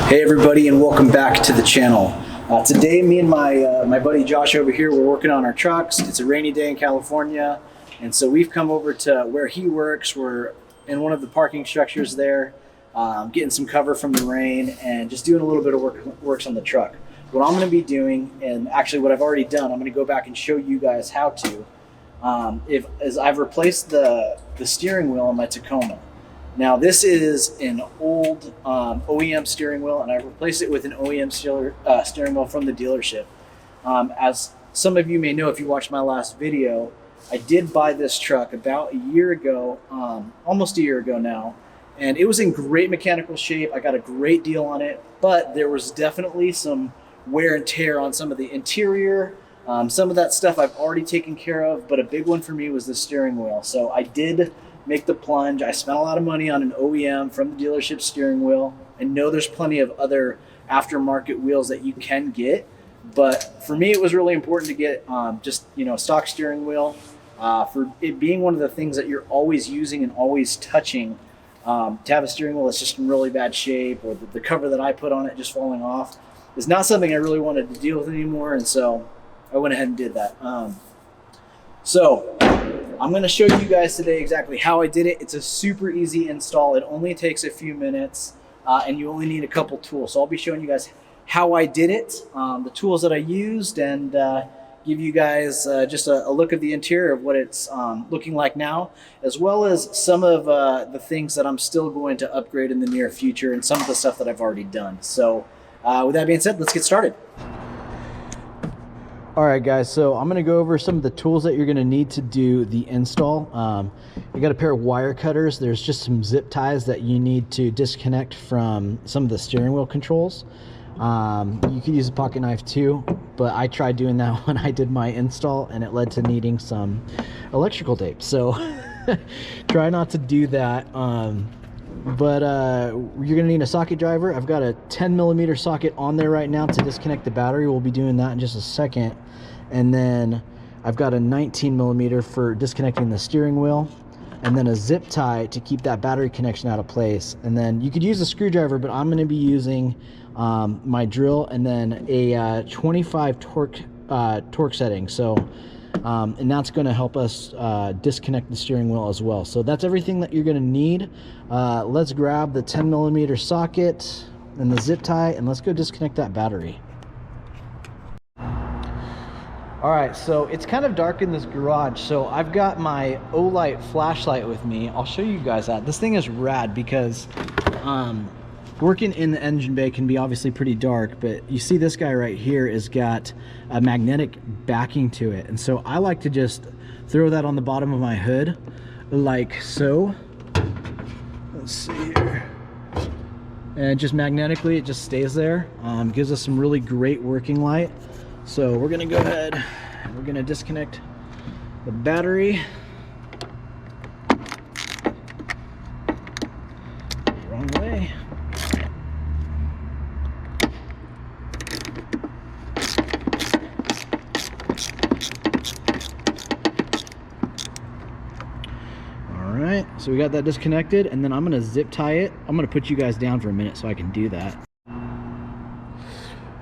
Hey everybody, and welcome back to the channel. Today me and my buddy Josh over here, we're working on our trucks. It's a rainy day in California, and so we've come over to where he works. We're in one of the parking structures there, getting some cover from the rain and just doing a little bit of works on the truck. What I'm going to be doing, and actually what I've already done, I'm going to go back and show you guys how to, as I've replaced the steering wheel on my Tacoma. Now this is an old OEM steering wheel, and I replaced it with an OEM steering wheel from the dealership. As some of you may know if you watched my last video, I did buy this truck about a year ago, almost a year ago now, and it was in great mechanical shape. I got a great deal on it, but there was definitely some wear and tear on some of the interior. Some of that stuff I've already taken care of, but a big one for me was the steering wheel. So I did make the plunge. I spent a lot of money on an OEM from the dealership steering wheel. I know there's plenty of other aftermarket wheels that you can get, but for me it was really important to get just a stock steering wheel, for it being one of the things that you're always using and always touching. To have a steering wheel that's just in really bad shape, or the cover that I put on it just falling off, is not something I really wanted to deal with anymore, and so I went ahead and did that. So I'm going to show you guys today exactly how I did it. It's a super easy install. It only takes a few minutes, and you only need a couple tools. So I'll be showing you guys how I did it, the tools that I used, and give you guys just a look at the interior of what it's looking like now, as well as some of the things that I'm still going to upgrade in the near future, and some of the stuff that I've already done. So with that being said, let's get started. All right, guys, so I'm going to go over some of the tools that you're going to need to do the install. You got a pair of wire cutters. There's just some zip ties that you need to disconnect from some of the steering wheel controls. You could use a pocket knife too, but I tried doing that when I did my install, and it led to needing some electrical tape. So try not to do that. But you're gonna need a socket driver. I've got a 10mm socket on there right now to disconnect the battery. We'll be doing that in just a second. And then I've got a 19mm for disconnecting the steering wheel, and then a zip tie to keep that battery connection out of place. And then you could use a screwdriver, but I'm going to be using my drill, and then a 25 torque setting. So and that's going to help us disconnect the steering wheel as well. So that's everything that you're going to need. Let's grab the 10mm socket and the zip tie, and let's go disconnect that battery. All right, so it's kind of dark in this garage, so I've got my Olight flashlight with me. I'll show you guys that. This thing is rad because working in the engine bay can be obviously pretty dark, but you see this guy right here has got a magnetic backing to it. And so I like to just throw that on the bottom of my hood like so. Let's see here. And just magnetically, it just stays there. Gives us some really great working light. So we're gonna go ahead, we're gonna disconnect the battery. Wrong way. All right, so we got that disconnected, and then I'm gonna zip tie it. I'm gonna put you guys down for a minute so I can do that.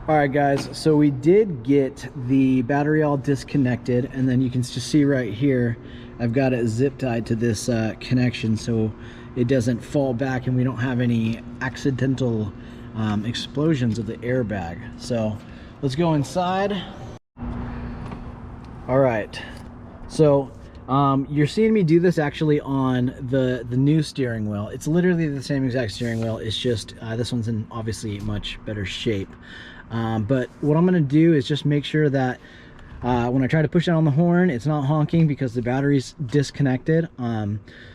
All right, guys, so we did get the battery all disconnected, and then you can just see right here, I've got it zip tied to this connection so it doesn't fall back and we don't have any accidental explosions of the airbag. So let's go inside. All right, so you're seeing me do this actually on the new steering wheel. It's literally the same exact steering wheel. It's just this one's in obviously much better shape. But what I'm going to do is just make sure that when I try to push down on the horn, it's not honking because the battery's disconnected.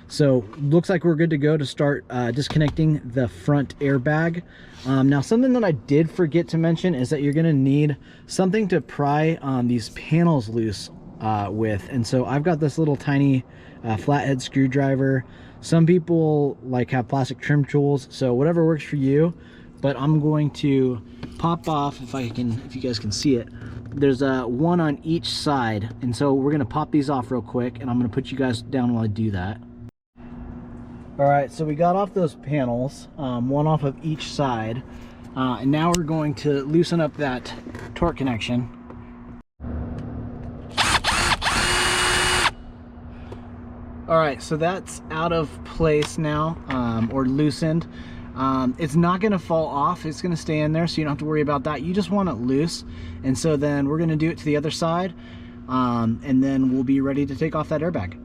So looks like we're good to go to start disconnecting the front airbag. Now something that I did forget to mention is that you're going to need something to pry these panels loose with. And so I've got this little tiny flathead screwdriver. Some people have plastic trim tools, so whatever works for you. But I'm going to pop off, if you guys can see it, there's one on each side, and so we're going to pop these off real quick, and I'm going to put you guys down while I do that. All right, so we got off those panels, one off of each side. And now we're going to loosen up that torque connection. All right, so that's out of place now, or loosened. It's not gonna fall off, it's gonna stay in there, so you don't have to worry about that. You just want it loose. And so then we're gonna do it to the other side, and then we'll be ready to take off that airbag.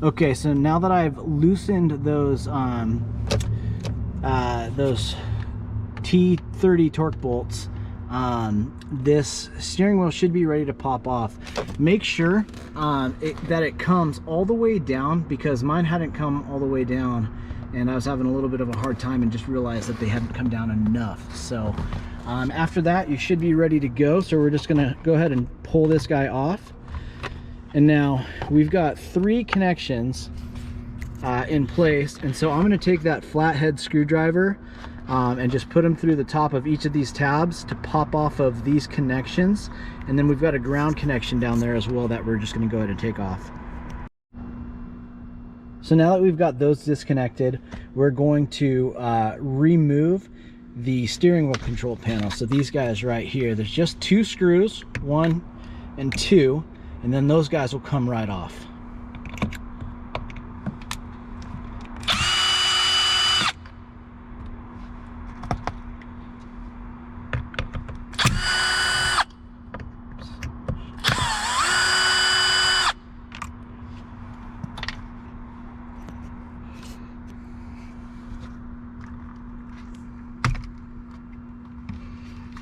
Okay, so now that I've loosened those T30 torque bolts, this steering wheel should be ready to pop off. Make sure that it comes all the way down, because mine hadn't come all the way down and I was having a little bit of a hard time and just realized that they hadn't come down enough. So after that, you should be ready to go. So we're just gonna go ahead and pull this guy off. And now we've got 3 connections in place. And so I'm gonna take that flathead screwdriver and just put them through the top of each of these tabs to pop off of these connections. And then we've got a ground connection down there as well that we're just gonna go ahead and take off. So now that we've got those disconnected, we're going to remove the steering wheel control panel. So these guys right here, there's just 2 screws, 1 and 2, and then those guys will come right off.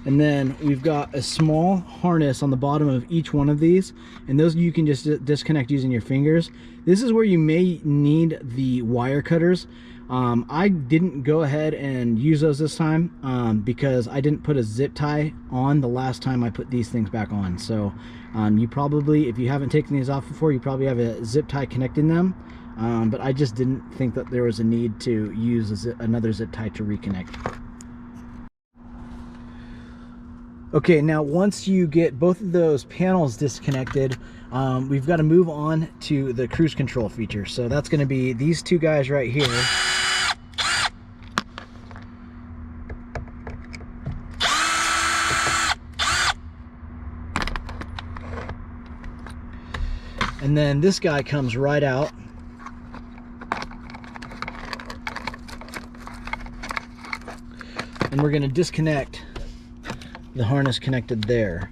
And then we've got a small harness on the bottom of each one of these, and those you can just disconnect using your fingers. This is where you may need the wire cutters. I didn't go ahead and use those this time because I didn't put a zip tie on the last time I put these things back on. So you probably, if you haven't taken these off before, you probably have a zip tie connecting them. But I just didn't think that there was a need to use another zip tie to reconnect. Okay, now once you get both of those panels disconnected, we've got to move on to the cruise control feature. So that's going to be these 2 guys right here. And then this guy comes right out. And we're going to disconnect the harness connected there.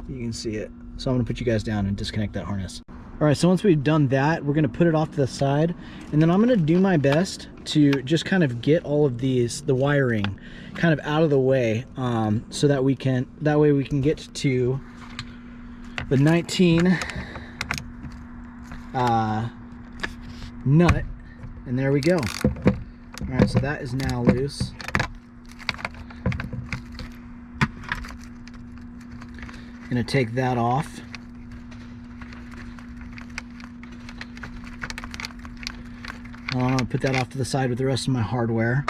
You can see it. So I'm gonna put you guys down and disconnect that harness. All right, so once we've done that, we're gonna put it off to the side, and then I'm gonna do my best to just kind of get all of the wiring kind of out of the way, so that way we can get to the 19 nut, and there we go. All right, so that is now loose. Gonna take that off. I'm gonna put that off to the side with the rest of my hardware.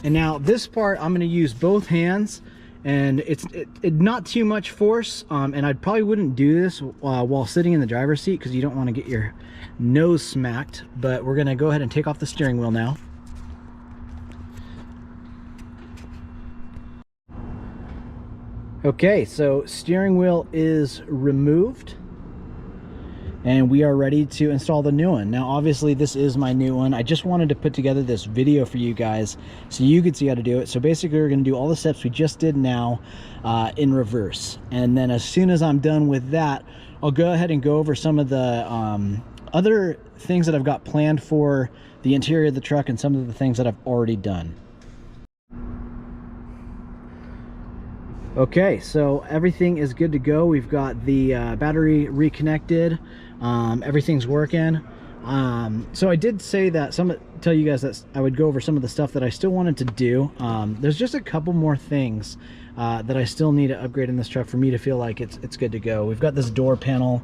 And now this part, I'm gonna use both hands, and it's not too much force, and I probably wouldn't do this while sitting in the driver's seat because you don't want to get your nose smacked. But we're gonna go ahead and take off the steering wheel now. Okay, so steering wheel is removed and we are ready to install the new one. Now obviously this is my new one. I just wanted to put together this video for you guys so you could see how to do it. So basically we're going to do all the steps we just did now in reverse, and then as soon as I'm done with that, I'll go ahead and go over some of the other things that I've got planned for the interior of the truck and some of the things that I've already done. Okay, so everything is good to go. We've got the battery reconnected. Everything's working. So I did say that tell you guys that I would go over some of the stuff that I still wanted to do. There's just a couple more things that I still need to upgrade in this truck for me to feel like it's good to go. We've got this door panel,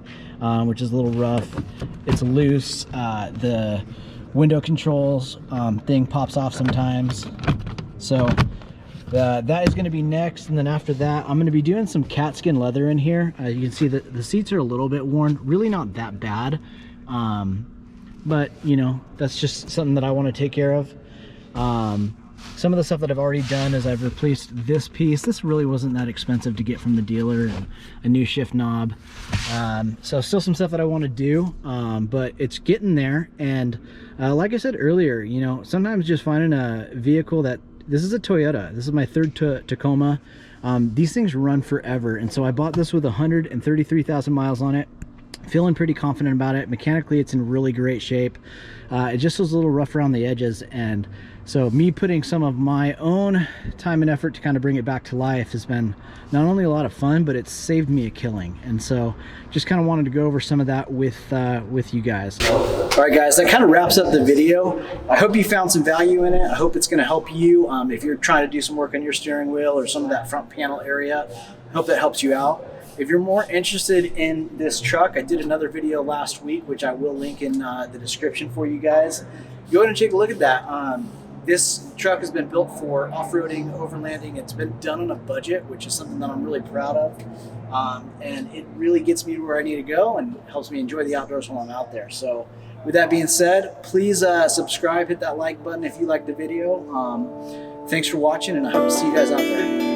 which is a little rough. It's loose. The window controls thing pops off sometimes. So that is going to be next, and then after that I'm going to be doing some cat skin leather in here. You can see that the seats are a little bit worn, really not that bad, but you know, that's just something that I want to take care of. Some of the stuff that I've already done is I've replaced this piece. This really wasn't that expensive to get from the dealer, and a new shift knob. So still some stuff that I want to do, but it's getting there. And like I said earlier, you know, sometimes just finding a vehicle that, this is a Toyota. This is my third Tacoma. These things run forever. And so I bought this with 133,000 miles on it. Feeling pretty confident about it. Mechanically, it's in really great shape. It just was a little rough around the edges, and so me putting some of my own time and effort to kind of bring it back to life has been not only a lot of fun, but it's saved me a killing. And so just kind of wanted to go over some of that with you guys. All right, guys, that kind of wraps up the video. I hope you found some value in it. I hope it's going to help you if you're trying to do some work on your steering wheel or some of that front panel area. I hope that helps you out. If you're more interested in this truck, I did another video last week, which I will link in the description for you guys. Go ahead and take a look at that. This truck has been built for off-roading, overlanding. It's been done on a budget, which is something that I'm really proud of. And it really gets me to where I need to go and helps me enjoy the outdoors while I'm out there. So with that being said, please subscribe, hit that like button if you liked the video. Thanks for watching, and I hope to see you guys out there.